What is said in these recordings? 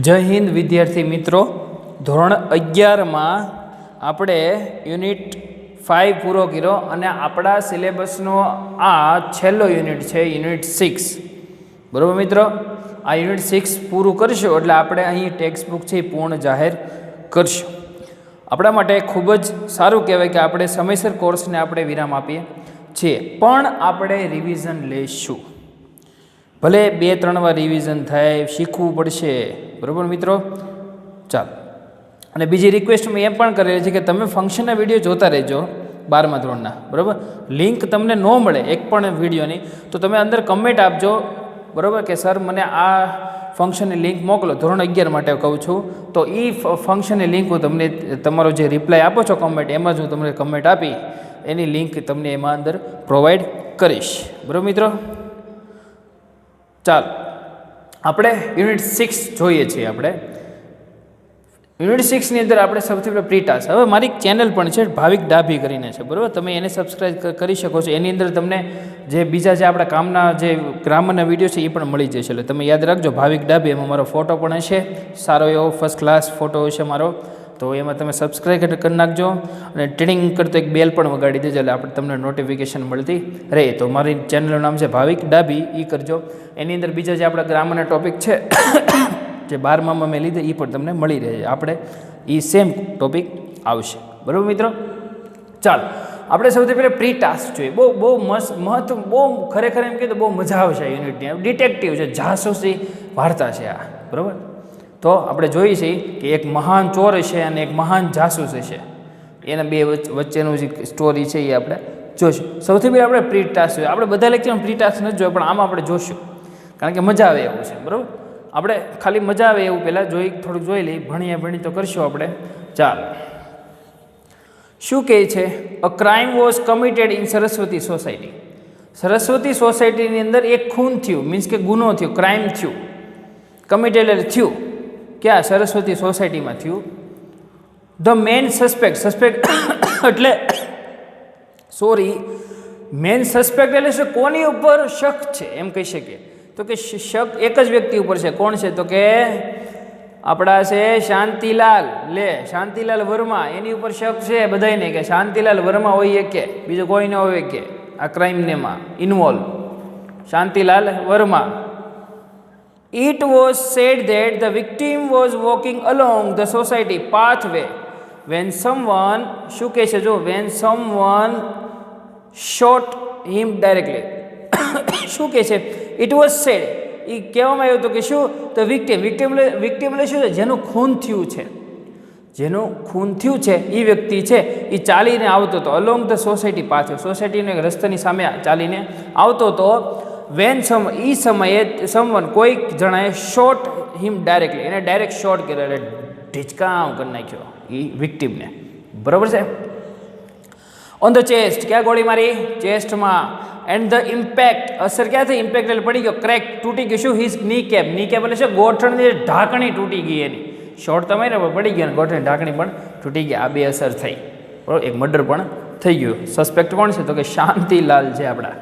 જય હિન્દ વિદ્યાર્થી મિત્રો, ધોરણ 11માં આપણે યુનિટ 5 પૂરો કર્યો અને આપણા સિલેબસનો આ છેલ્લો યુનિટ છે, યુનિટ 6. બરાબર મિત્રો, આ યુનિટ 6 પૂરું કરશો એટલે આપણે અહીં ટેક્સ્ટ બુક છે એ પૂર્ણ જાહેર કરશું. આપણા માટે ખૂબ જ સારું કહેવાય કે આપણે સમયસર કોર્સને આપણે વિરામ આપીએ છીએ, પણ આપણે રિવિઝન લઈશું. ભલે 2-3 વાર રિવિઝન થાય, શીખવું પડશે. બરાબર મિત્રો, ચાલો. અને બીજી રિક્વેસ્ટ મેં એમ પણ કરેલી છે કે તમે ફંક્શનના વિડીયો જોતા રહેજો 12મા ધોરણના. બરાબર, લિંક તમને ન મળે એક પણ વિડીયોની તો તમે અંદર કમેન્ટ આપજો. બરાબર કે સર મને આ ફંક્શનની લિંક મોકલો, ધોરણ 11 માટે કહું છું. તો એ ફંક્શનની લિંક હું તમને તમારો જે રિપ્લાય આપો છો કમેન્ટ, એમાં જ હું તમને કમેન્ટ આપી એની લિંક તમને એમાં અંદર પ્રોવાઈડ કરીશ. બરાબર મિત્રો, ચાલો આપણે યુનિટ 6 જોઈએ છીએ. આપણે યુનિટ 6ની અંદર આપણે સૌથી પહેલાં પ્રી ટાસ્ક. હવે મારી ચેનલ પણ છે, ભાવિક ડાભી કરીને છે. બરાબર, તમે એને સબસ્ક્રાઈબ કરી શકો છો. એની અંદર તમને જે બીજા જે આપણા કામના જે ગ્રામરના વિડીયો છે એ પણ મળી જશે. એટલે તમે યાદ રાખજો, ભાવિક ડાભી. એમાં મારો ફોટો પણ હશે, સારો એવો ફર્સ્ટ ક્લાસ ફોટો હશે મારો. તો એમાં તમે સબસ્ક્રાઈબ કરી નાખજો અને ટ્રેનિંગ કરતો એક બેલ પણ વગાડી દેજો, એટલે આપણે તમને નોટિફિકેશન મળતી રહે. તો મારી ચેનલનું નામ છે ભાવિક ડાભી, એ કરજો. એની અંદર બીજા જે આપણા ગ્રામરના ટોપિક છે જે 12માં મેં લીધે એ પણ તમને મળી રહે. આપણે એ સેમ ટોપિક આવશે. બરાબર મિત્રો, ચાલો આપણે સૌથી પહેલાં પ્રી ટાસ્ક જોઈએ. બહુ મસ્ત બહુ ખરેખર એમ કહે તો બહુ મજા આવશે આ યુનિટની. ડિટેક્ટિવ છે, જાસૂસી વાર્તા છે આ. બરાબર, તો આપણે જોઈએ છીએ કે એક મહાન ચોર છે અને એક મહાન જાસૂસ છે. એના બે વચ્ચેનું જે સ્ટોરી છે એ આપણે જોઈશું. સૌથી પહેલાં આપણે પ્રી ટાસ્ક જોઈએ. આપણે બધા લેક્ચરમાં પ્રી ટાસ્ક નથી જોઈએ, પણ આમાં આપણે જોઈશું કારણ કે મજા આવે એવું છે. બરાબર, આપણે ખાલી મજા આવે એવું પહેલાં થોડુંક જોઈ લઈએ. ભણી તો કરશું આપણે. ચાલો, શું કહે છે? A crime was committed in Saraswati society. Saraswati સોસાયટીની અંદર એક ખૂન થયું, મીન્સ કે ગુનો થયો, ક્રાઇમ થયું. કમિટેડ થયું ક્યાં? સરસ્વતી સોસાયટીમાં થયું. ધ મેન સસ્પેક્ટ એટલે મેન સસ્પેક્ટ એટલે શું? કોની ઉપર શક છે એમ કહી શકીએ. તો કે શક એક જ વ્યક્તિ ઉપર છે. કોણ છે? તો કે આપણા છે શાંતિલાલ વર્મા. એની ઉપર શક છે બધાને કે શાંતિલાલ વર્મા હોય કે બીજો કોઈ ન હોય કે આ ક્રાઇમનેમાં involve. Shantilal Verma. It was said that the victim was walking along the society pathway when someone, શું કહે છે જો, when someone shot him directly. શું કહે છે? It was said, એ કહેવામાં આવ્યું હતું કે શું? તો વિક્ટિમ એટલે શું છે? જેનું ખૂન થયું છે એ વ્યક્તિ છે એ ચાલીને આવતો હતો. અલોંગ ધ સોસાયટી પાથવે, સોસાયટીનો એક રસ્તાની સામે ચાલીને આવતો હતો. વેન એ સમયે સમવન કોઈક જણાએ શોટ હિમ ડાયરેક્ટલી, એને ડાયરેક્ટ શોટ કર્યો, એટલે ઢીચકામ કરી નાખ્યો એ વિક્ટિમને. બરાબર છે. ઓન ધ ચેસ્ટ, ક્યાં ગોળી મારી? ચેસ્ટમાં. એન્ડ ધ ઇમ્પેક્ટ, અસર ક્યાં થઈ? ઇમ્પેક્ટ એટલે પડી ગયો, ક્રેક, તૂટી ગયું. શું? હિઝ ની કેપ એટલે શું? ગોઠણની ઢાંકણી તૂટી ગઈ એની. શોટ તમે ને પડી ગયા અને ગોઠણની ઢાંકણી પણ તૂટી ગઈ. આ બે અસર થઈ. બરાબર, એક મર્ડર પણ થઈ ગયું. સસ્પેક્ટ કોણ છે? તો કે શાંતિલાલ છે આપણા.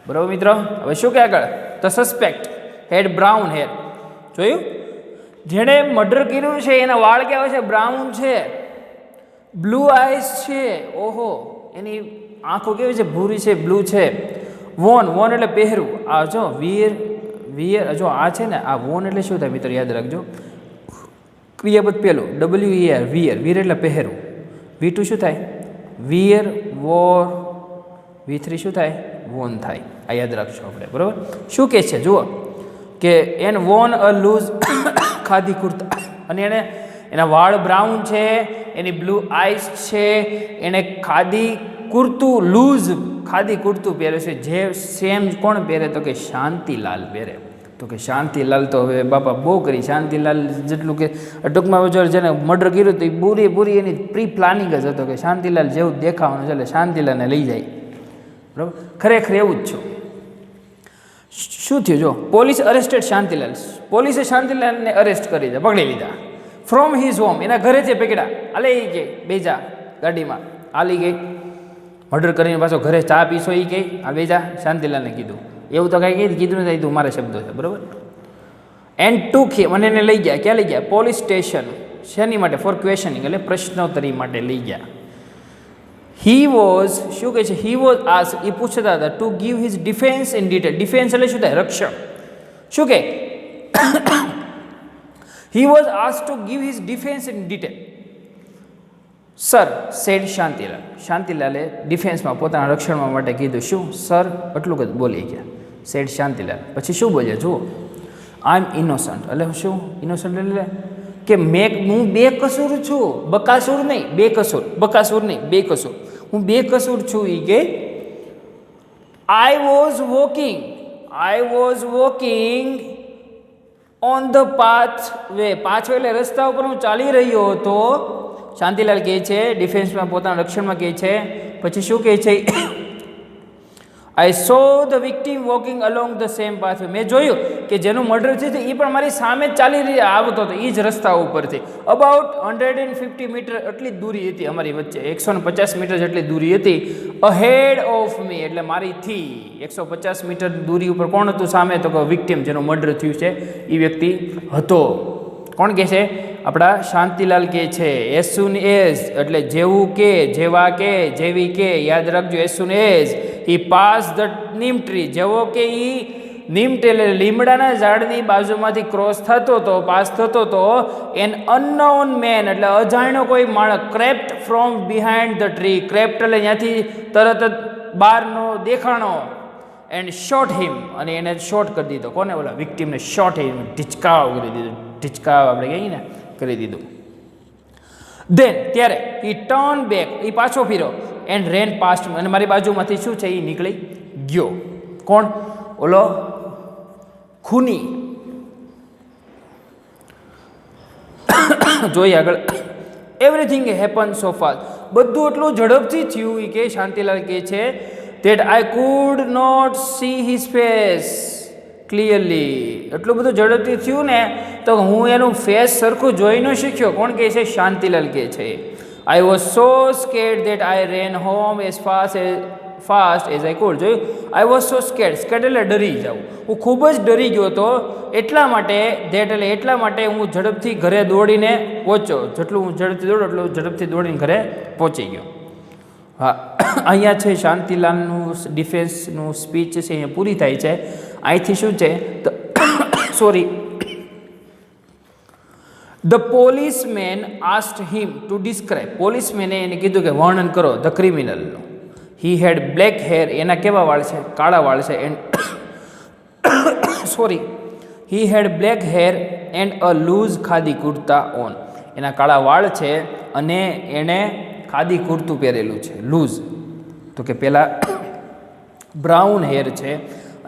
બરાબર મિત્રો, હવે શું કે આગળ? The suspect had brown hair. જોયું? જેણે મર્ડર કર્યું છે એના વાળ કેવા છે? બ્રાઉન છે. બ્લુ આઈસ છે. ઓહો, એની આંખો કેવી છે? ભૂરી છે, બ્લુ છે. વોન એટલે પહેરવું. આ જો વિયર જો આ છે ને, આ વોન એટલે શું થાય મિત્રો? યાદ રાખજો, ક્રિયાપદ પેલું WER, વિયર એટલે પહેરવું. V2 શું થાય? Wear, war. V3 શું થાય? વોન થાય. આ યાદ રાખજો આપણે. બરાબર, શું કહે છે જુઓ કે એન વોન અ લૂઝ ખાદી કુર્તા, અને એના વાળ બ્રાઉન છે, એની બ્લુ આઈસ છે, એણે ખાદી કુર્તું, લૂઝ ખાદી કુર્તું પહેરે છે. જે સેમ કોણ પહેરે? તો કે શાંતિલાલ પહેરે. તો કે શાંતિલાલ તો હવે બાપા બહુ કરી. શાંતિલાલ જેટલું કે ટૂંકમાં જેને મર્ડર કર્યું તો એ પૂરી એની પ્રી પ્લાનિંગ જ હતો કે શાંતિલાલ જેવું દેખાવાનું છે એટલે શાંતિલાલને લઈ જાય. બરાબર, ખરેખર એવું જ છું. શું થયું જો? Police arrested Shantilal. પોલીસે શાંતિલાલને અરેસ્ટ કરી દીધા, પકડી લીધા. ફ્રોમ હિઝ હોમ, એના ઘરેથી પકડ્યા. આલે ગઈ બેજા ગાડીમાં, આલી ગઈ. મર્ડર કરીને પાછો ઘરે ચા પીશો એ કહે, આ બેજા શાંતિલાલને કીધું. એવું તો કાંઈ કીધું નથી, તું મારા શબ્દો છે. બરાબર, એન્ડ ટુક હિમ, અને એને લઈ ગયા. ક્યાં લઈ ગયા? Police station. શેની માટે? ફોર ક્વેશ્ચનિંગ, એટલે પ્રશ્નોત્તરી માટે લઈ ગયા. હી વોઝ, શું કહે છે? હી વોઝ આસ, એ પૂછતા હતા to give his defence in detail. Defence એટલે શું થાય? રક્ષણ. શું કે હી વોઝ આસ to give his defence in detail. Sir said Shantilal. શાંતિલાલે ડિફેન્સમાં પોતાના રક્ષણમાં માટે કીધું. શું? સર એટલું જ બોલી ગયા. સેડ શાંતિલાલ. પછી શું બોલ્યા? જુઓ, આઈ એમ ઇનોસન્ટ. એટલે શું? ઇનોસન્ટ એટલે કે હું બેકસૂર છું. બકાસુર નહીં, બેકસૂર. બકાસુર નહીં, બેકસૂર. હું બેકસૂર છું. એ કે I was walking on the path way. પાછો એટલે રસ્તા ઉપર હું ચાલી રહ્યો હતો. શાંતિલાલ કહે છે, ડિફેન્સમાં પોતાના રક્ષણમાં કહે છે. પછી શું કહે છે? I saw the victim walking along the same pathway. મેં જોયું કે જેનું મર્ડર થયું એ પણ મારી સામે જ ચાલી આવતો હતો, એ જ રસ્તા ઉપરથી. અબાઉટ 150 મીટર એટલી જ દૂરી હતી અમારી વચ્ચે. 150 મીટર જેટલી દૂરી હતી. અહેડ ઓફ મી એટલે મારીથી 150 મીટર દૂરી ઉપર કોણ હતું સામે? તો કે વિક્ટીમ, જેનું મર્ડર થયું છે એ વ્યક્તિ હતો. કોણ કહે છે? આપણા શાંતિલાલ કહે છે. એઝ સુન એઝ એટલે જેવું કે, જેવા કે, જેવી કે. યાદ રાખજો, as soon as he pass the neem tree. જેવો કે એ નીમ ટ્રી એટલે લીમડાના ઝાડની બાજુમાંથી ક્રોસ થતો હતો, પાસ થતો હતો. એન અનનોન મેન એટલે અજાણ્યો કોઈ માણસ. ક્રેપ્ટ ફ્રોમ બિહાઇન્ડ ધ ટ્રી. ક્રેપ્ટ એટલે ત્યાંથી તરત જ બહારનો દેખાણો. એન્ડ શોટ હિમ, અને એને શોટ કરી દીધો. કોને? ઓલા વિક્ટીમને શોટ હિમ, ઢીચકાવ કરી દીધો. ઢીચકાવ આપણે કહીએ ને, કરી દીધું. ધેન ત્યારે ઈ ટર્ન બેક, એ પાછો ફર્યો. એન્ડ રેન પાસ્ટ, અને મારી બાજુમાંથી શું છે? એ નીકળી ગયો. કોણ? ઓલો ખૂની. જોઈએ આગળ. એવરીથિંગ હેપન સો ફાસ્ટ. બધું એટલું ઝડપથી થયું. એ કે શાંતિલાલ કહે છે that I could not see his face clearly. એટલું બધું ઝડપથી થયું ને તો હું એનું ફેસ સરખું જોઈ ન શીખ્યો. કોણ કહે છે? શાંતિલાલ કહે છે. I was so scared that I ran home as fast as I could. જોયું? I was so scared. Scared એટલે ડરી જાઉં. હું ખૂબ જ ડરી ગયો હતો. એટલા માટે હું ઝડપથી ઘરે દોડીને પહોંચ્યો. જેટલું હું ઝડપથી દોડું એટલું ઝડપથી દોડીને ઘરે પહોંચી ગયો. હા, અહીંયા છે શાંતિલાલનું ડિફેન્સનું સ્પીચ છે, અહીંયા પૂરી થાય છે. અહીંથી શું છે? Sorry, the policeman asked him to describe. પોલીસમેને એને કીધું કે વર્ણન કરો ધ ક્રિમિનલનું. He had black hair. એના કેવા વાળ છે? કાળા વાળ છે. And sorry, he had black hair and a loose khadi kurta on. એના કાળા વાળ છે અને એણે ખાદી કુર્તું પહેરેલું છે, લૂઝ. તો કે પહેલાં બ્રાઉન હેર છે,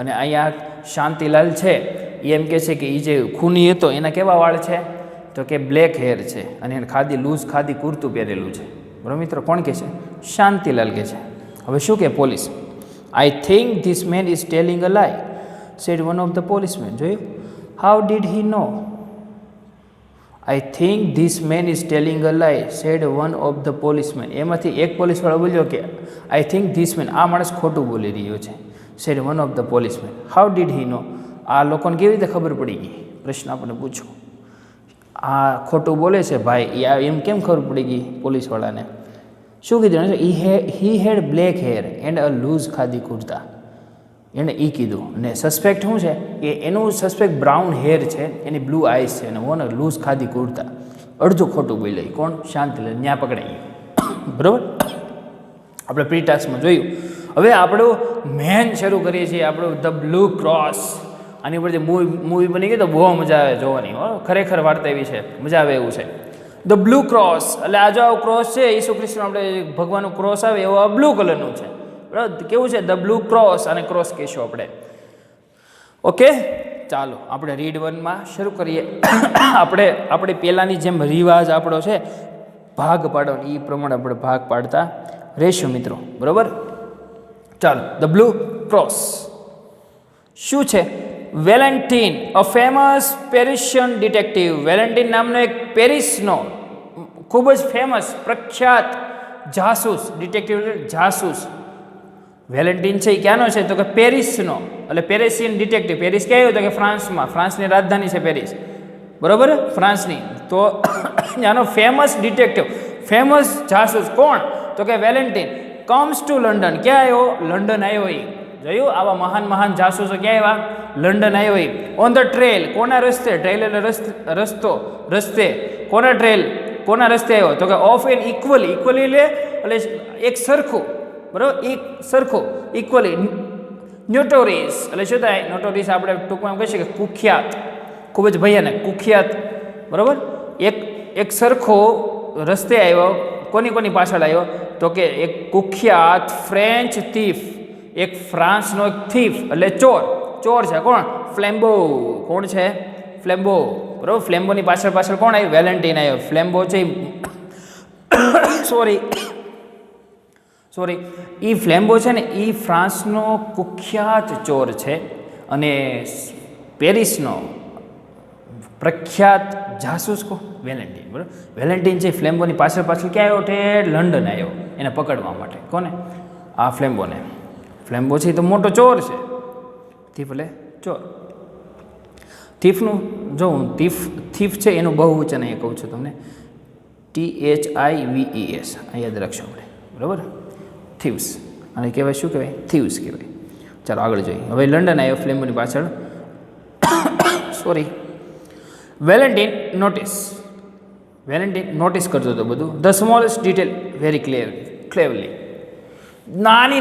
અને અહીંયા શાંતિલાલ છે એ એમ કહે છે કે એ જે ખૂની હતો એના કેવા વાળ છે? તો કે બ્લેક હેર છે, અને એને લૂઝ ખાદી કુર્તું પહેરેલું છે. બરાબર મિત્રો? કોણ કહે છે? શાંતિલાલ કહે છે. હવે શું કહે police? I think this man is telling a lie, said one of the policeman. જોયું? How did he know? I think this man is telling a lie, said one of the policeman. એમાંથી એક પોલીસવાળો બોલ્યો કે આઈ think this main, આ માણસ ખોટું બોલી રહ્યો છે. Said one of the policeman. How did he know? આ લોકોને કેવી રીતે ખબર પડી ગઈ? પ્રશ્ન આપણે પૂછો. આ ખોટું બોલે છે ભાઈ, એમ કેમ ખબર પડી ગઈ પોલીસવાળાને? શું કીધું? He had black hair and a loose khadi kurta. એણે એ કીધું. અને સસ્પેક્ટ શું છે? કે એનું સસ્પેક્ટ બ્રાઉન હેર છે, એની બ્લુ આઈસ છે, અને ઓને લૂઝ ખાદી કુર્તા. અડધું ખોટું બોલાય. કોણ? શાંતિલાલ. ન્યા પકડાઈ ગયું. બરાબર? આપણે પ્રી ટાસ્કમાં જોયું. હવે આપણું મેન શરૂ કરીએ છીએ, આપણું ધ બ્લુ ક્રોસ. આની ઉપર જે મૂવી બની ગઈ તો બહુ મજા આવે જોવાની. ખરેખર વાર્તા એવી છે, મજા આવે એવું છે. ધ બ્લુ ક્રોસ એટલે આ જો આવું ક્રોસ છે, ઈસુ ખ્રિસ્તનો આપણે ભગવાનનું ક્રોસ આવે એવો આ બ્લુ કલરનું છે. બરાબર? કેવું છે? The blue cross. અને ક્રોસ કહીશું આપણે. ઓકે, ચાલો આપણે રીડ 1માં શરૂ કરીએ. આપણે પહેલાંની જેમ રિવાજ આપણો છે ભાગ પાડવાનો, એ પ્રમાણે આપણે ભાગ પાડતા રહીશું મિત્રો. બરાબર? ચાલો. ધ બ્લુ ક્રોસ શું છે? વેલેન્ટિન, અ ફેમસ પેરિશિયન ડિટેક્ટિવ. વેલેન્ટિન નામનો એક પેરિસનો ખૂબ જ ફેમસ પ્રખ્યાત જાસૂસ, ડિટેક્ટિવ જાસૂસ વેલેન્ટિન છે એ ક્યાંનો છે? તો કે પેરિસનો, એટલે પેરિસિયન ડિટેક્ટિવ. પેરિસ ક્યાં આવ્યું? તો કે ફ્રાન્સમાં. ફ્રાન્સની રાજધાની છે પેરિસ, બરાબર, ફ્રાન્સની. તો આનો ફેમસ ડિટેક્ટિવ, ફેમસ જાસૂસ કોણ? તો કે વેલેન્ટિન કમ્સ ટુ લંડન. ક્યાં આવ્યો? લંડન આવ્યો. એ જોયું, આવા મહાન મહાન જાસૂસો ક્યાં આવ્યા? લંડન આવ્યો. એ ઓન ધ ટ્રેલ, કોના રસ્તે? ટ્રેલ એટલે રસ્તો, રસ્તે. કોના ટ્રેલ, કોના રસ્તે આવ્યો? તો કે ઓફ એન ઇક્વલી, ઇક્વલી એટલે એક સરખું, બરાબર, એક સરખું, ઇક્વલી નોટોરિયસ એટલે શું થાય? નોટોરિયસ આપણે ટૂંકમાં કહી શકીએ કુખ્યાત, ખૂબ જ ભયાનક, કુખ્યાત, બરાબર. એક સરખો રસ્તે આવ્યો. કોની પાછળ આવ્યો? તો કે એક કુખ્યાત ફ્રેન્ચ થીફ, એક ફ્રાન્સનો એક થીફ એટલે ચોર છે. કોણ? ફ્લેમ્બો. કોણ છે? ફ્લેમ્બો, બરાબર. ફ્લેમ્બોની પાછળ કોણ આવ્યું? વેલેન્ટિન આવ્યો. ફ્લેમ્બો છે સોરી એ ફ્લેમ્બો છે ને એ ફ્રાન્સનો કુખ્યાત ચોર છે અને પેરિસનો પ્રખ્યાત જાસૂસ કો વેલેન્ટિન, બરાબર. વેલેન્ટિન છે ફ્લેમ્બોની પાછળ ક્યાં આવ્યો? તે લંડન આવ્યો એને પકડવા માટે. કોને? આ ફ્લેમ્બોને. ફ્લેમ્બો છે એ તો મોટો ચોર છે, થીફ એટલે ચોર. થીફનું જો હું થીફ છે એનું બહુવચન અહીંયા કહું છું તમને, THIVES, આ યાદ રાખશો આપણે, બરાબર. થીવ્સ, અને કહેવાય શું કહેવાય? થીવ્સ કહેવાય. ચાલો આગળ જોઈએ. હવે લંડન આવ્યો ફ્લેમ્બોની પાછળ. સોરી, વેલેન્ટિન નોટિસ કરતો હતો બધું. The smallest detail very ક્લેવરલી. નાની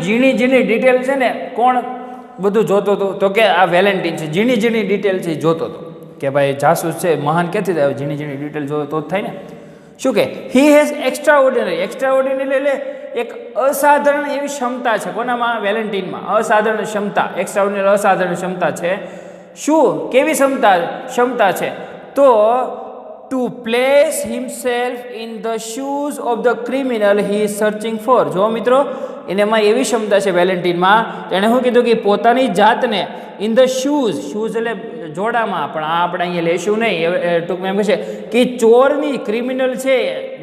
ઝીણી ડિટેલ છે ને કોણ બધું જોતો હતો? તો કે આ વેલેન્ટિન છે. ઝીણી ડિટેલ છે એ જોતો હતો કે ભાઈ જાસૂસ છે મહાન ક્યાંથી થાય? ઝીણી ડિટેલ જોવે તો જ થાય ને. શું કે હી હેઝ એક્સ્ટ્રાઓર્ડિનરી એટલે એક અસાધારણ એવી ક્ષમતા છે. કોનામાં? વેલેન્ટિનમાં. અસાધારણ ક્ષમતા, એક્સ્ટ્રાઓર્ડિનરી અસાધારણ ક્ષમતા છે. શું? કેવી ક્ષમતા છે? તો two place himself in the shoes of the criminal he is searching four. જો મિત્રો, એનામાં એવી ક્ષમતા છે વેલેન્ટિનમાં. તેણે શું કીધું કે પોતાની જાતને ઇન ધ શૂઝ એટલે જોડામાં, પણ આ આપણે અહીંયા લેશું નહીં, ટૂંકમાં એમ કહે છે કે ચોરની, ક્રિમિનલ છે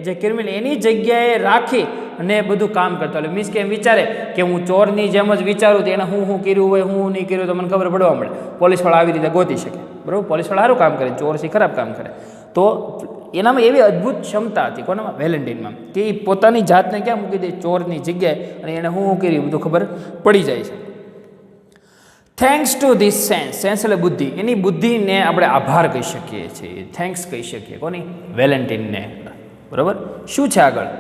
જે ક્રિમિનલ, એની જગ્યાએ રાખી અને બધું કામ કરતો. એટલે મીન્સ કે એમ વિચારે કે હું ચોરની જેમ જ વિચારું તો એને હું કર્યું હોય, હું નહીં કર્યું તો મને ખબર પડવા મળે. પોલીસવાળા આવી રીતે ગોતી શકે, બરાબર. પોલીસવાળા સારું કામ કરે, ચોર છે ખરાબ કામ કરે. તો એનામાં એવી અદ્ભુત ક્ષમતા હતી. કોનામાં? વેલેન્ટિનમાં. કે એ પોતાની જાતને ક્યાં મૂકી દે? ચોરની જગ્યાએ, અને એને હું કર્યું બધું ખબર પડી જાય છે. થેન્ક્સ ટુ ધીસ સેન્સ એટલે બુદ્ધિ, એની બુદ્ધિને આપણે આભાર કહી શકીએ છીએ, થેન્ક્સ કહી શકીએ. કોની? વેલેન્ટિનને, બરાબર. શું છે આગળ?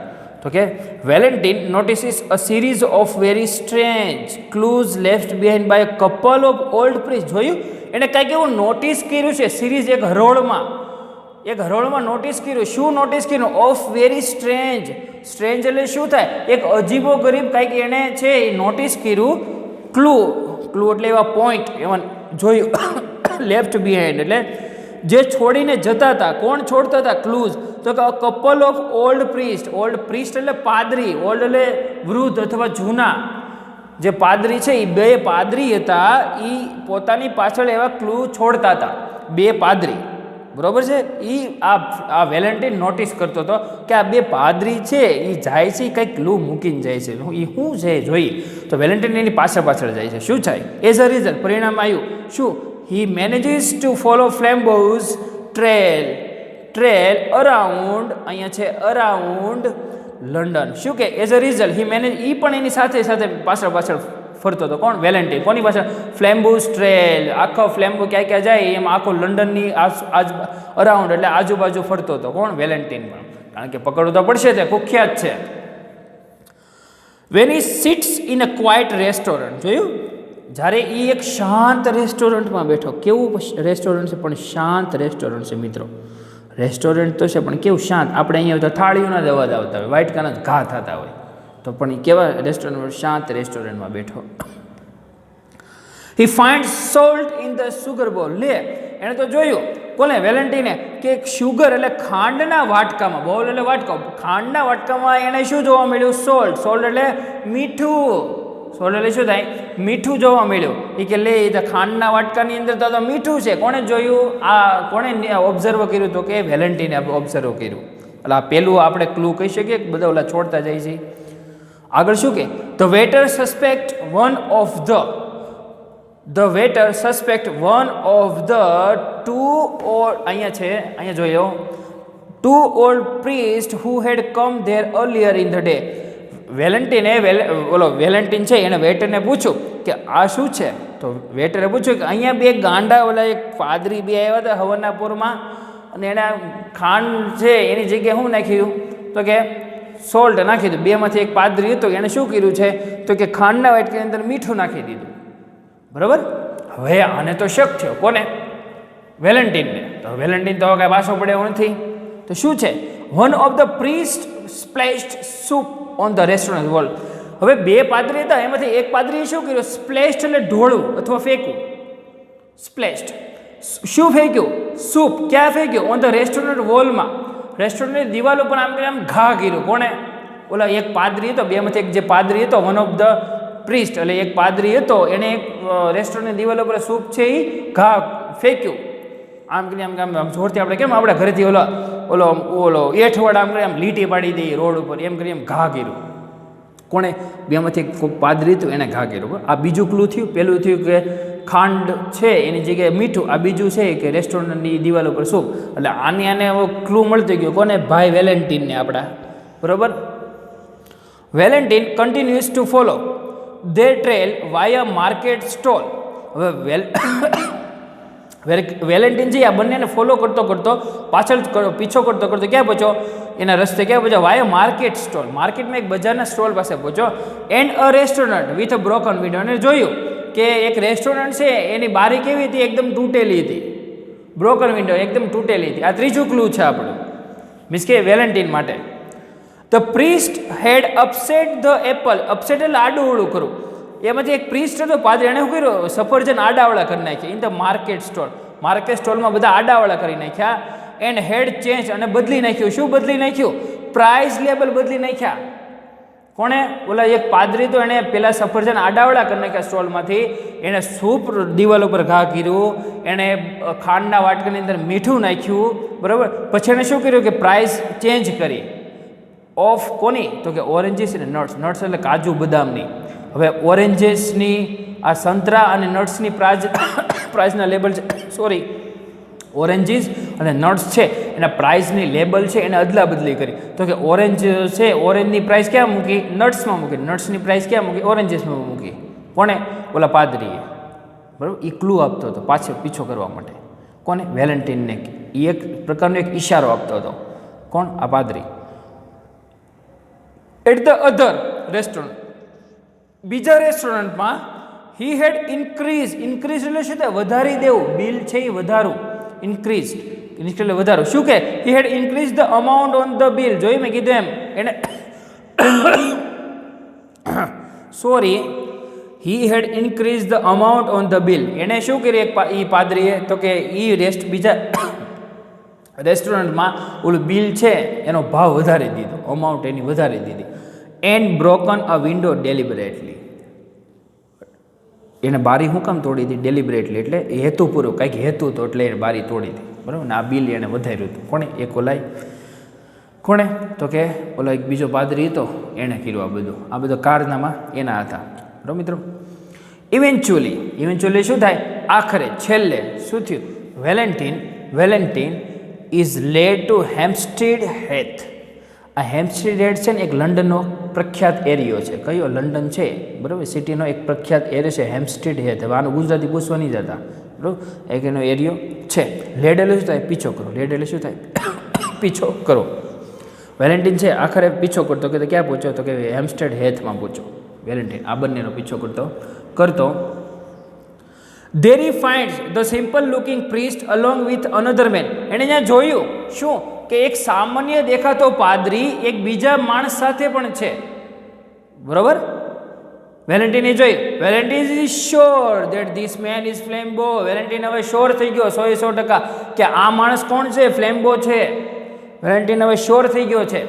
તો કે Valentin notices a series of very strange clues left behind by a couple of old priest. જોયું, એને કંઈક એવું નોટિસ કર્યું છે. સિરીઝ એક હરોળમાં નોટિસ કર્યું. શું નોટિસ કર્યું? ઓફ વેરી સ્ટ્રેન્જ એટલે શું થાય? એક અજીબો ગરીબ કંઈક એને છે એ નોટિસ કર્યું. ક્લુ એટલે એવા પોઈન્ટ એમાં જોયું. લેફ્ટ બિહાઇન્ડ એટલે જે છોડીને જતા હતા. કોણ છોડતા હતા? ક્લૂઝ. તો કે કપલ ઓફ ઓલ્ડ પ્રીસ્ટ એટલે પાદરી. ઓલ્ડ એટલે વૃદ્ધ અથવા જૂના. જે પાદરી છે એ બે પાદરી હતા, એ પોતાની પાછળ એવા ક્લુ છોડતા હતા. બે પાદરી, બરોબર છે. એ આ વેલેન્ટિન નોટિસ કરતો હતો કે આ બે પાદરી છે એ જાય છે, કંઈક ક્લુ મૂકીને જાય છે. એ શું છે જોઈએ. તો વેલેન્ટિન એની પાછળ જાય છે. શું થાય? એઝ અ રિઝલ્ટ પરિણામ આવ્યું શું? He manages to follow Flambeau's trail around, અહીંયા છે અરાઉન્ડ લંડન. શું કે as a result he manage, એ પણ એની સાથે પાછળ ફરતો હતો. કોણ? વેલેન્ટિન. કોની પાછળ? ફ્લેમ્બોઝ ટ્રેલ. આખો ફ્લેમ્બો ક્યાં જાય એમ આખો લંડનની અરાઉન્ડ એટલે આજુબાજુ ફરતો હતો. કોણ? વેલેન્ટિન. પણ કારણ કે પકડવું તો પડશે, તે કુખ્યાત છે. When he sits in a quite restaurant. જોયું? જ્યારે એ એક શાંત રેસ્ટોરન્ટમાં બેઠો. કેવું રેસ્ટોરન્ટ છે? પણ શાંત રેસ્ટોરન્ટ છે મિત્રો. રેસ્ટોરન્ટ તો છે પણ કેવું શાંત. આપણે અહીંયા તો થાળીઓના જ અવાજ આવતા હોય, વાઇટકાના જ ઘા થતા હોય. તો પણ એ કેવા રેસ્ટોરન્ટ? શાંત રેસ્ટોરન્ટમાં બેઠો. He find salt in the sugar bowl. લે, એણે તો જોયું. કોને? વેલેન્ટિને. કે શુગર એટલે ખાંડના વાટકામાં, બોલ એટલે વાટકો, ખાંડના વાટકામાં એણે શું જોવા મળ્યું? સોલ્ટ એટલે મીઠું. સોલ્ટ એટલે શું થાય? મીઠું જોવા મળ્યું. એ કે લે, એ ખાંડના વાટકાની અંદર તો મીઠું છે. કોણે જોયું? આ કોણે ઓબ્ઝર્વ કર્યું? તો કે વેલેન્ટિને ઓબ્ઝર્વ કર્યું. એટલે આ પેલું આપણે ક્લુ કહી શકીએ કે બધા ઓલા છોડતા જાય છે. આગળ શું કે the waiter suspect one of the two or અહીંયા છે, અહીંયા જોઈ લો, two old priest who had come there earlier in the day. Valentin છે એને વેટરને પૂછ્યું કે આ શું છે, તો વેટરે પૂછ્યું કે અહીંયા બે ગાંડા ઓલા એક પાદરી બે આવ્યા હતા હવનના પૂરમાં અને એના ખાંડ છે એની જગ્યાએ શું નાખ્યું, તો કે સોલ્ટ નાખી દીધું. બેમાંથી એક પાદરી હતો એને શું કર્યું છે, તો કે ખાંડના વાટકાની અંદર મીઠું નાખી દીધું. બરાબર. હવે આને તો શક થયો કોને, વેલેન્ટિનને. તો વેલેન્ટિન તો કાંઈ પાછો પડે એવું નથી. તો શું છે, one of the priest splashed soup on the restaurant wall. હવે બે પાદરી હતા એમાંથી એક પાદરીએ શું કર્યું, સ્પ્લેશ્ડ એટલે ઢોળવું અથવા ફેંકવું. સ્પ્લેશ્ડ શું ફેંક્યું, સૂપ ક્યાં ફેંક્યું, ઓન ધ રેસ્ટોરન્ટ વોલમાં, રેસ્ટોરન્ટની દિવાલ ઉપર આમ ઘા કર્યું. કોણે, ઓલા એક પાદરી હતો, બેમાંથી એક જે પાદરી હતો, વન ઓફ ધ પ્રીસ્ટ એટલે એક પાદરી હતો, એણે એક રેસ્ટોરન્ટની દિવાલ ઉપર સૂપ છે એ ઘા ફેંક્યું. આમ કરીને આમ જોરથી આપણે કેમ આપણા ઘરેથી ઓલો એઠવાડ આમ કરી આમ લીટી પાડી દઈએ રોડ ઉપર, એમ કરી એમ ઘા કર્યું. કોણે, બેમાંથી એક પાદરી હતું એને ઘા કર્યું. આ બીજું ક્લુ થયું. પહેલું થયું કે ખાંડ છે એની જગ્યાએ મીઠું, આ બીજું છે કે રેસ્ટોરન્ટની દિવાલ ઉપર સૂપ. એટલે આને ક્લુ મળતો ગયો કોને, ભાઈ વેલેન્ટિનને આપણા. બરાબર. Valentine continuous two follow there trail via market stall. હવે વેલેન્ટિન છે આ બંનેને ફોલો કરતો પીછો કરતો ક્યાં પહોંચ્યો, એના રસ્તે ક્યાં પહોંચ્યો, વાયા માર્કેટ સ્ટોલ. માર્કેટમાં એક બજારના સ્ટોલ પાસે પહોંચ્યો. And a restaurant with a broken window. અને જોયું કે એક રેસ્ટોરન્ટ છે એની બારી કેવી હતી, એકદમ તૂટેલી હતી. બ્રોકન વિન્ડો એકદમ તૂટેલી હતી. આ ત્રીજું ક્લુ છે આપણું, મીન્સ કે વેલેન્ટિન માટે. The priest had upset the apple. Upset એટલે આડું કરવું. એમાંથી એક પ્રીસ્ટ હતો પાદરી, એણે શું કર્યું, સફરજન આડાવાળા કરી નાખ્યા. In the market stall. Market સ્ટોલમાં બધા આડાવાળા કરી નાખ્યા. એન્ડ હેડ ચેન્જ અને બદલી નાખ્યું. શું બદલી નાખ્યું, પ્રાઇસ લેબલ બદલી નાખ્યા. કોણે, ઓલા એક પાદરી તો એણે પેલા સફરજન આડાવાળા કરી નાખ્યા સ્ટોલમાંથી, એણે સૂપ દિવાલ ઉપર ઘા કર્યું, એણે ખાંડના વાટકાની અંદર મીઠું નાખ્યું. બરાબર. પછી એણે શું કર્યું કે પ્રાઇસ ચેન્જ કરી. ઓફ કોની, તો કે ઓરેન્જીસ અને નટ્સ એટલે કાજુ બદામની. હવે ઓરેન્જીસની આ સંતરા અને નટ્સની પ્રાઇઝના લેબલ છે, સોરી ઓરેન્જીસ અને નટ્સ છે એના પ્રાઇઝની લેબલ છે એને અદલા બદલી કરી. તો કે ઓરેન્જ છે, ઓરેન્જની પ્રાઇસ ક્યાં મૂકી, નટ્સમાં મૂકી. નટ્સની પ્રાઇસ ક્યાં મૂકી, ઓરેન્જીસમાં મૂકી. કોને, ઓલા પાદરીએ. બરાબર. એ ક્લુ આપતો હતો પાછળ પીછો કરવા માટે. કોને, વેલેન્ટિનને. એ એક પ્રકારનો એક ઈશારો આપતો હતો. કોણ, આ પાદરી. એટ ધ અધર રેસ્ટોરન્ટ, બીજા રેસ્ટોરન્ટમાં હી હેડ ઇન્ક્રીઝ એટલે શું થાય, વધારી દેવું. બિલ છે એ વધારું, ઇન્ક્રીઝ એટલે વધારું. શું કે he had increase the amount on the bill. જોઈ મેં કીધું એમ, એને sorry he had increase the amount on the bill. એણે શું કર્યું એ પાદરીએ, તો કે બીજા રેસ્ટોરન્ટમાં ઓલું બિલ છે એનો ભાવ વધારી દીધો, અમાઉન્ટ એની વધારી દીધી. And broken a window deliberately. એને બારી શું કામ તોડી હતી, ડેલિબરેટલી એટલે હેતુપૂર્વક, કંઈક હેતુ હતો એટલે એને બારી તોડી હતી. બરાબર ને. આ બિલ એને વધાર્યું હતું. કોણે, એક ઓલાય. કોણે, તો કે ઓલા એક બીજો પાદરી હતો એણે કર્યું આ બધું. આ બધો કારનામા એના હતા. બરાબર મિત્રો. ઇવેન્ચ્યુઅલી શું થાય, આખરે છેલ્લે શું થયું, વેલેન્ટિન ઇઝ લેડ ટુ હેમ્પસ્ટેડ હેથ. આ હેમ્પસ્ટેડ હેથ છે ને એક લંડનનો પ્રખ્યાત એરિયો છે. કયો, લંડન છે. બરાબર. સિટીનો એક પ્રખ્યાત એરિયો છે હેમ્પસ્ટેડ હેથ. હવે આનું ગુજરાતી પૂછવા નહીં જતા. બરાબર. એક એનો એરિયો છે. લેડ એટલે શું થાય, પીછો કરો. લેડ એટલે શું થાય, પીછો કરો. વેલેન્ટિન છે આખરે પીછો કરતો કે ક્યાં પહોંચ્યો, તો કે હેમ્પસ્ટેડ હેથમાં પહોંચ્યો વેલેન્ટિન. આ બંનેનો પીછો કરતો There he finds the simple looking priest along with another man. એણે ત્યાં જોયું શું કે એક સામાન્ય દેખાતો પાદરી એક બીજા માણસ સાથે પણ છે. બરોબર. વેલેન્ટિને જોયું. Valentin is sure that this man is Flambeau. Valentin હવે શ્યોર થઈ ગયો 100% કે આ માણસ કોણ છે, ફ્લેમ્બો છે. વેલેન્ટિન હવે શ્યોર થઈ ગયો છે.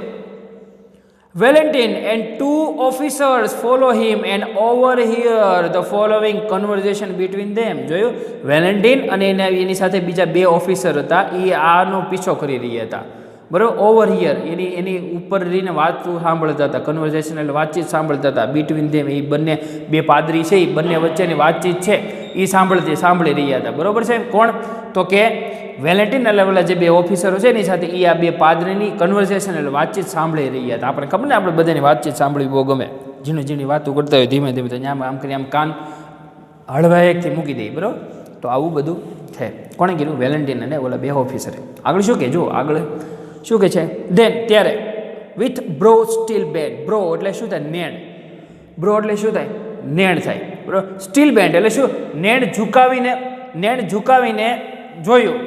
Valentine and two officers follow him and overhear the following conversation between them. જોયું, વેલેન્ટિન અને એની સાથે બીજા બે ઓફિસર હતા, એ આનો પીછો કરી રહ્યા હતા બરાબર. ઓવર હિયર એની ઉપર રહીને વાત સાંભળતા હતા, કન્વર્ઝેશન એટલે વાતચીત સાંભળતા હતા. બિટવીન ધેમ એ બંને બે પાદરી છે એ બંને વચ્ચેની વાતચીત છે એ સાંભળી રહ્યા હતા. બરાબર છે. કોણ? તો કે વેલેન્ટિન એટલે પેલા જે બે ઓફિસરો છે એની સાથે એ આ બે પાદરીની કન્વર્ઝેશન એટલે વાતચીત સાંભળી રહ્યા હતા. આપણે ખબર ને આપણે બધાની વાતચીત સાંભળવી બહુ ગમે. ઝીણી વાતો કરતા હોય ધીમે ધીમે તો આમ કરી આમ કાન હળવાએકથી મૂકી દઈએ. બરાબર. તો આવું બધું છે. કોણે કીધું? વેલેન્ટિન અને ઓલા બે ઓફિસરે. આગળ શું કે? જો આગળ શું કે છે? ધેન ત્યારે with bro steel band. Bro એટલે શું થાય? નેણ. બ્રો એટલે શું થાય? નેણ થાય. બરાબર. સ્ટીલ બેન્ડ એટલે શું? નેણ ઝુકાવીને જોયું.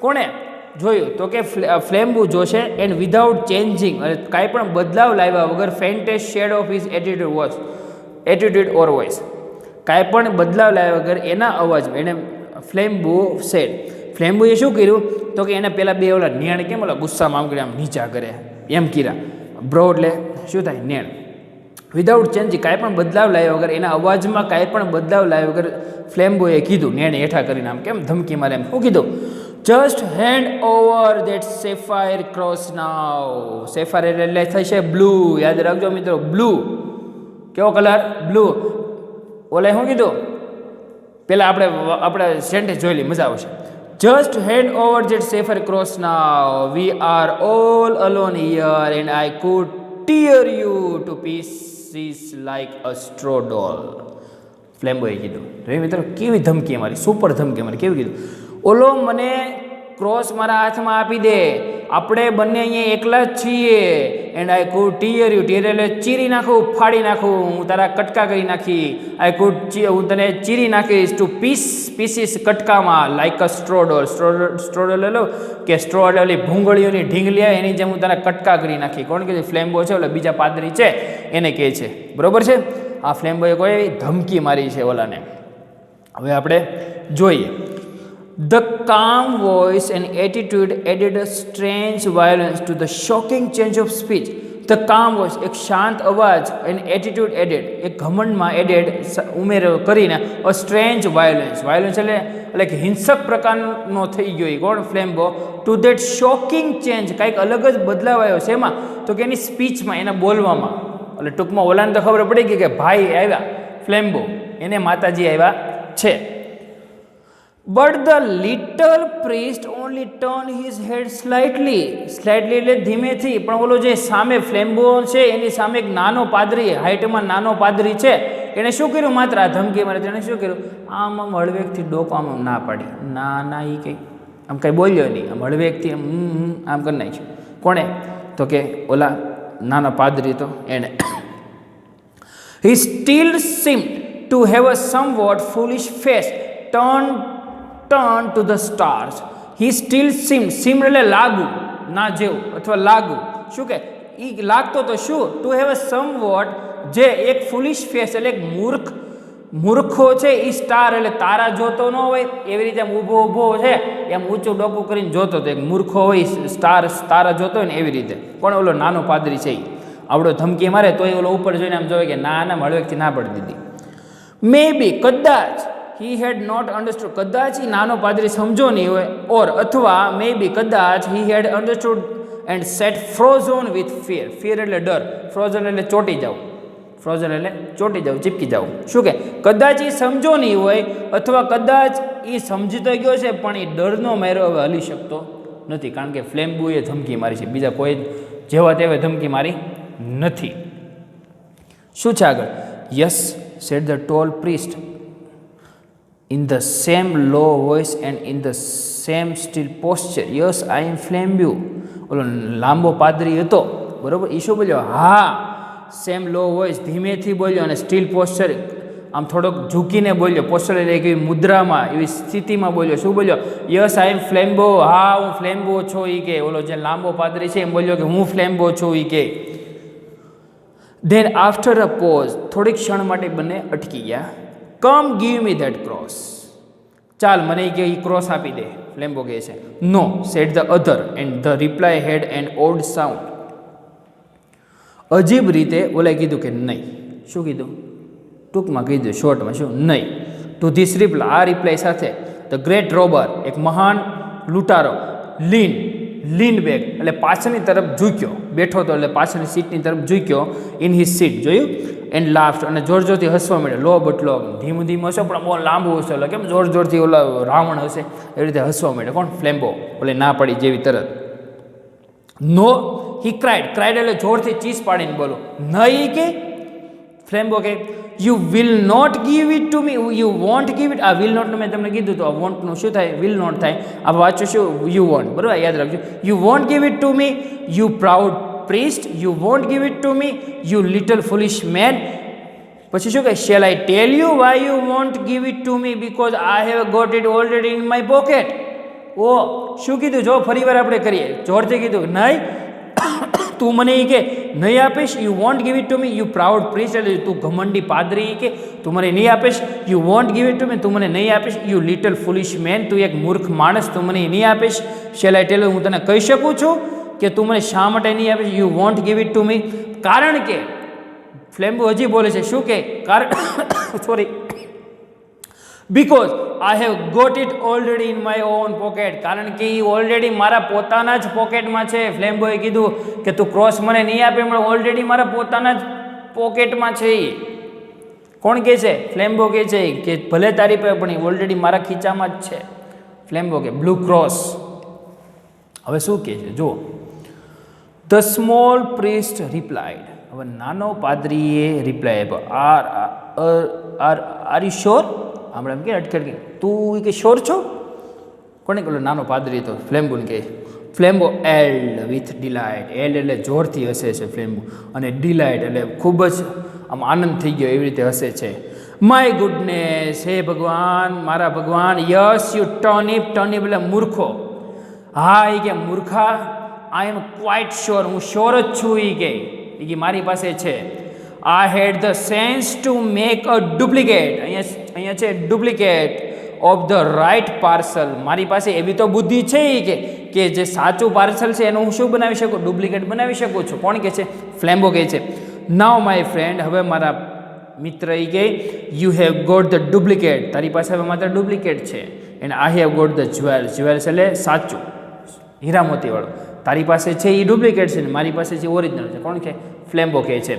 કોણે જોયું? તો કે ફ્લેમ્બુ જોશે એન્ડ વિધાઉટ ચેન્જિંગ અને કાંઈ પણ બદલાવ લાવ્યા વગર faintest shade of his attitude or voice. કાંઈ પણ બદલાવ લાવ્યા વગર એના અવાજમાં એને ફ્લેમ્બુ સેડ. ફ્લેમ્બુએ શું કર્યું? તો કે એને પહેલાં બે ઓલા નેણ કેમ ઓલા ગુસ્સામાં આમ કરે આમ નીચા કરે એમ કીધા. બ્રો એટલે શું થાય? નેણ. વિધાઉટ ચેન્જિંગ કાંઈ પણ બદલાવ લાવ્યા વગર એના અવાજમાં કાંઈ પણ બદલાવ લાવ્યા વગર ફ્લેમ્બોએ કીધું, નેણ હેઠા કરીને આમ કેમ ધમકી મારે એમ શું કીધું? Just hand over that sapphire cross now. Sapphire એટલે થશે બ્લુ. યાદ રાખજો મિત્રો, બ્લુ. કેવો કલર? બ્લુ. ઓલે શું કીધું? પહેલાં આપણે સેન્ટેન્સ જોઈ લઈએ, મજા આવશે. Just hand over that sapphire cross now. We are all alone here and I could tear you to pieces like a straw doll. ફ્લેમ્બોએ કીધું. જોઈ મિત્રો કેવી ધમકી અમારી, સુપર ધમકી અમારી. કેવી કીધું? ઓલો મને ક્રોસ મારા હાથમાં આપી દે, આપણે બંને અહીંયા એકલા જ છીએ. And I could tear you. Tear એટલે ચીરી નાખું, ફાડી નાખું, હું તારા કટકા કરી નાખી. હું તને ચીરી નાખીશ ટુ પીસીસ કટકામાં લાઈક અ સ્ટ્રોડોલ. સ્ટ્રોડોલ લો કે સ્ટ્રો એટલે ઓલી ભૂંગળીઓની ઢીંગલી આવે એની જેમ હું તને કટકા કરી નાખી. કોણ કહે છે? ફ્લેમ્બો છે, ઓલા બીજા પાદરી છે એને કહે છે. બરોબર છે. આ ફ્લેમ્બોએ કોઈ ધમકી મારી છે ઓલાને. હવે આપણે જોઈએ. The calm voice and attitude added a strange violence to the shocking change of speech. The calm voice, એક શાંત અવાજ, and attitude added, એક ઘમંડમાં added ઉમેરો કરીને a strange violence. Violence એટલે કે હિંસક પ્રકારનો થઈ ગયો એ કોણ? ફ્લેમ્બો. To that shocking change, કાંઈક અલગ જ બદલાવ આવ્યો છે એમાં. તો કે એની સ્પીચમાં, એના બોલવામાં. એટલે ટૂંકમાં ઓલાને તો ખબર પડી ગઈ કે ભાઈ આવ્યા ફ્લેમ્બો, એને માતાજી આવ્યા છે. But the little priest only turned his head slightly એટલે ધીમેથી. પણ ઓલો જે સામે ફ્લેમ્બો છે એની સામે એક નાનો પાદરી, હાઇટમાં નાનો પાદરી છે, એણે શું કર્યું? માત્ર આ ધમકી મારે એણે શું કર્યું? આમ હળવેકથી ડોકો આમ ના પાડી. ના એ કંઈ આમ કંઈ બોલ્યો નહીં. આમ હળવેકથી આમ કરી નાખ્યું. કોણે? તો કે ઓલા નાના પાદરી તો એણે. He still seemed to have a somewhat foolish face, turn to the stars. He still seemed એટલે લાગુ, ના જેવું અથવા લાગુ. શું કે એ લાગતો તો શું? ટુ હેવ અ સમવોટ, જે એક ફૂલિશ ફેસ એટલે એક મૂર્ખો છે એ સ્ટાર એટલે તારા જોતો ન હોય એવી રીતે ઊભો છે એમ ઊંચું ડોકું કરીને જોતો હતો. એક મૂર્ખો હોય સ્ટાર તારા જોતો હોય ને એવી રીતે. કોણ? ઓલો નાનો પાદરી છે એ. આવડો ધમકી મારે તો એ ઓલો ઉપર જોઈને આમ જોવે કે ના હળવેકથી ના પડી દીધી. મે બી કદાચ he had not understood, કદાચ એ નાનો પાદરી સમજો નહીં હોય, ઓર અથવા મે બી કદાચ he had understood and sat frozen with fear. fear એટલે ડર, frozen એટલે ચોટી જાવ, ચીપકી જાવ. શું કે કદાચ એ સમજો નહીં હોય અથવા કદાચ એ સમજી તો ગયો છે પણ એ ડરનો માર્યો હવે હલી શકતો નથી. કારણ કે ફ્લેમ્બુએ ધમકી મારી છે, બીજા કોઈ જેવા તેવા ધમકી મારી નથી. શું છે આગળ? Yes said the tall priest in the same low voice and in the same still posture. Yes, I am Flambeau. ઓલો લાંબો પાદરી હતો, બરોબર, એ શું બોલ્યો? હા. સેમ લો વોઇસ, ધીમેથી બોલ્યો, અને સ્ટીલ પોસ્ચર આમ થોડોક ઝૂકીને બોલ્યો. પોસ્ચર એટલે એવી મુદ્રામાં, એવી સ્થિતિમાં બોલ્યો. શું બોલ્યો? યસ આઈ એમ ફ્લેમ્બો. હા હું ફ્લેમ્બો છું એ કે. ઓલો જે લાંબો પાદરી છે એમ બોલ્યો કે હું ફ્લેમ્બો છું એ કે. ધેન આફ્ટર અ પોઝ, થોડીક ક્ષણ માટે બંને અટકી ગયા. કમ ગીવ મી ધેટ ક્રોસ. ચાલ મને કે એ ક્રોસ આપી દે, ફ્લેમ્બો કહે છે. No said the other and the reply had an odd sound. અજીબ રીતે ઓલાએ કીધું કે નહીં. શું કીધું? ટૂંકમાં કીધું, શોર્ટમાં શું? નહીં. ટુ ધીસ રિપ્લાય, આ રિપ્લાય સાથે ધ ગ્રેટ રોબર, એક મહાન લૂંટારો, લીન બેક એટલે પાછળની તરફ ઝૂક્યો, બેઠો હતો એટલે પાછળની સીટની તરફ ઝૂક્યો, ઇન હિઝ સીટ, જોયું, એન્ડ લાફ્ટ, અને જોર જોરથી હસવા માંડ્યો, લો બટ લો, ધીમું ધીમું હશે પણ બહુ લાંબુ હશે, એટલે કેમ જોર જોરથી ઓલા રાવણ હશે એવી રીતે હસવા માંડ્યો. કોણ? ફ્લેમ્બો, ઓલે ના પડી જેવી તરત. નો, હી ક્રાઇડ, ક્રાઇડ એટલે જોરથી ચીસ પાડીને બોલો, નહીં કે ફ્લેમ્બો કે you will not give it to me, you won't give it. આ વિલ નોટનું મેં તમને કીધું તો આ વોન્ટનું શું થાય? વિલ નોટ થાય. આ વાંચું શું? યુ વોન્ટ, બરાબર, યાદ રાખજો. You won't give it to me, you proud priest, you won't give it to me, you little foolish man. પછી શું કહે? Shall I tell you why you won't give it to me, because I have got it already in my pocket. ઓ શું કીધું? જો ફરી વાર આપણે કરીએ, જોરથી કીધું, નહીં તું મને એ કે નહીં આપીશ, you won't give it to me, you proud priest એટલે તું ઘમંડી પાદરી કે તું મને નહીં આપીશ, you won't give it to me, તું મને નહીં આપીશ, યુ લિટલ ફુલિશ મેન, તું એક મૂર્ખ માણસ, તું મને નહીં આપીશ. શેલ આઈ ટેલ યુ, હું તને કહી શકું છું કે તું મને શા માટે નહીં આપીશ, you won't give it to me, કારણ કે ફ્લેમ્બો હજી બોલે છે, શું કે? કારણ sorry, because I have got it already in my own pocket, કારણ કે એ ઓલરેડી મારા પોતાના જ પોકેટમાં છે. ફ્લેમ્બોએ કીધું કે તું ક્રોસ મને નહીં આપે, પણ ઓલરેડી મારા પોતાના જ પોકેટમાં છે. કોણ કહે છે? ફ્લેમ્બો કહે છે કે ભલે તારી પાસે પણ એ ઓલરેડી મારા ખીચામાં જ છે. ફ્લેમ્બો કે બ્લુ ક્રોસ. હવે શું કહે છે જુઓ, ધ સ્મોલ પ્રિસ્ટ રિપ્લાઇડ. હવે નાનો પાદરીએ રિપ્લાય આપ્યો, આર યુ શ્યોર? આપણે એમ કે અટકે, તું કે શ્યોર છો? કોને કહ્યું? નાનો પાદરી તો ફ્લેમ્બોને કહે. ફ્લેમ્બો એલ્ડ વિથ ડિલાઇટ, એલ્ડ એટલે જોરથી હસે છે ફ્લેમ્બો, અને ડિલાઇટ એટલે ખૂબ જ આમ આનંદ થઈ ગયો એવી રીતે હસે છે. માય ગુડનેસ, હે ભગવાન, મારા ભગવાન, યસ યુ ટર્નિપ, ટર્નિપ એટલે મૂર્ખો. હા એ કે મૂર્ખા, આઈ એમ ક્વાઇટ શ્યોર, હું શ્યોર જ છું એ કે મારી પાસે છે. I had the sense to make a duplicate, અહીંયા છે duplicate of the right parcel, મારી પાસે એવી તો બુદ્ધિ છે કે જે સાચું પાર્સલ છે એનું હું શું બનાવી શકું? ડુપ્લિકેટ બનાવી શકું છું. કોણ કહે છે? ફ્લેમ્બો કહે છે. નાવ માય ફ્રેન્ડ, હવે મારા મિત્ર એ કહે, you have got the duplicate, તારી પાસે હવે માત્ર ડુપ્લિકેટ છે. And I have got the jewels, jewels એટલે સાચું, હીરા મોતીવાળું. તારી પાસે છે એ ડુપ્લિકેટ છે ને મારી પાસે છે ઓરિજિનલ છે. કોણ કહે? ફ્લેમ્બો કહે છે.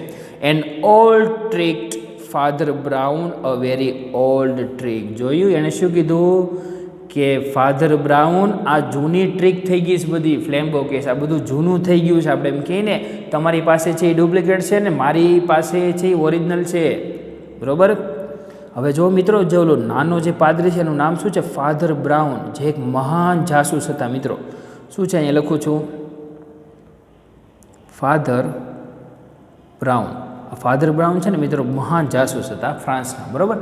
An old trick father brown, a very old trick. જોયું એણે શું કીધું કે ફાધર બ્રાઉન, આ જૂની ટ્રીક થઈ ગઈ છે બધી. ફ્લેમ્બો કહે છે આ બધું જૂનું થઈ ગયું છે. આપણે એમ કહીએ ને, તમારી પાસે છે એ ડુપ્લિકેટ છે ને મારી પાસે છે એ ઓરિજિનલ છે, બરાબર. હવે જો મિત્રો, જે ઓલો નાનો જે પાદરી છે એનું નામ શું છે? ફાધર બ્રાઉન, જે એક મહાન જાસૂસ હતા. મિત્રો શું છે અહીંયા લખું છું? Father brown. ફાધર બ્રાઉન છે ને મિત્રો, મહાન જાસૂસ હતા ફ્રાન્સના, બરાબર.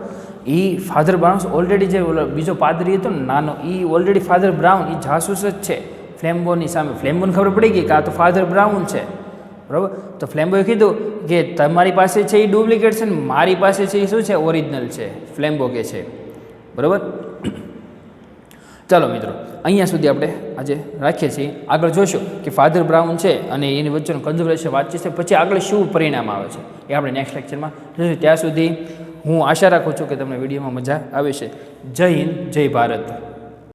એ ફાધર બ્રાઉન ઓલરેડી જે બીજો પાદરી હતો ને નાનો, એ ઓલરેડી ફાધર બ્રાઉન એ જાસૂસ જ છે ફ્લેમ્બોની સામે. ફ્લેમ્બોને ખબર પડી ગઈ કે આ તો ફાધર બ્રાઉન છે, બરાબર. તો ફ્લેમ્બોએ કીધું કે તમારી પાસે છે એ ડુપ્લિકેટ છે ને મારી પાસે છે એ શું છે? ઓરિજિનલ છે. ફ્લેમ્બો કે છે, બરાબર. ચાલો મિત્રો, અહીંયા સુધી આપણે આજે રાખીએ છીએ. આગળ જોઈશું કે ફાધર બ્રાઉન છે અને એની વચ્ચેનું કન્ઝર્વેશન વાતચીત છે, પછી આગળ શું પરિણામ આવે છે એ આપણે નેક્સ્ટ લેક્ચરમાં જોઈશું. ત્યાં સુધી હું આશા રાખું છું કે તમને વિડીયોમાં મજા આવે છે. જય હિન્દ, જય ભારત.